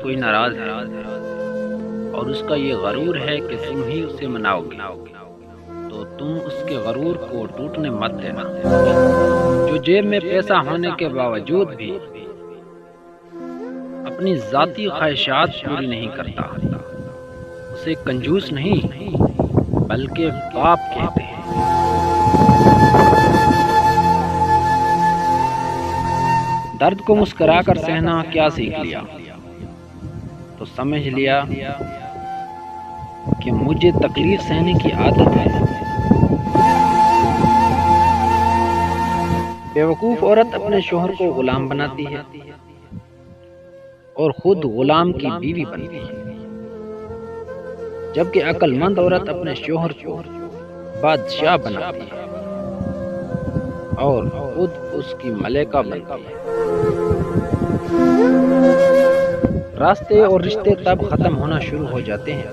کوئی ناراض ہے اور اس کا یہ غرور ہے کہ تم ہی اسے مناؤ گے، تو تم اس کے غرور کو ٹوٹنے مت دینا۔ جو جیب میں پیسہ ہونے کے باوجود بھی اپنی ذاتی خواہشات پوری نہیں کرتا، اسے کنجوس نہیں بلکہ باپ کہتے ہیں۔ درد کو مسکرا کر سہنا کیا سیکھ لیا؟ تو سمجھ لیا کہ مجھے تکلیف سہنے کی عادت ہے۔ بیوقوف عورت اپنے شوہر کو غلام بناتی ہے اور خود غلام کی بیوی بنتی ہے، جبکہ عقل مند عورت اپنے شوہر کو بادشاہ بناتی ہے اور خود اس کی ملکہ بنتی ہے۔ راستے اور رشتے تب ختم ہونا شروع ہو جاتے ہیں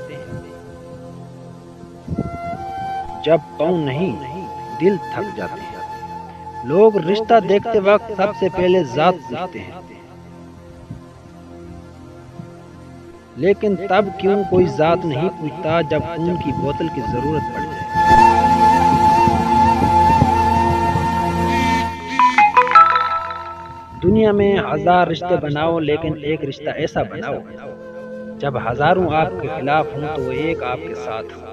جب پاؤں نہیں دل تھک جاتے ہیں۔ لوگ رشتہ دیکھتے وقت سب سے پہلے ذات پوچھتے ہیں، لیکن تب کیوں کوئی ذات نہیں پوچھتا جب خون کی بوتل کی ضرورت پڑ جائے۔ دنیا میں 1000 رشتے بناؤ، لیکن ایک رشتہ ایسا بناؤ جب ہزاروں آپ کے خلاف ہوں تو وہ ایک آپ کے ساتھ ہو۔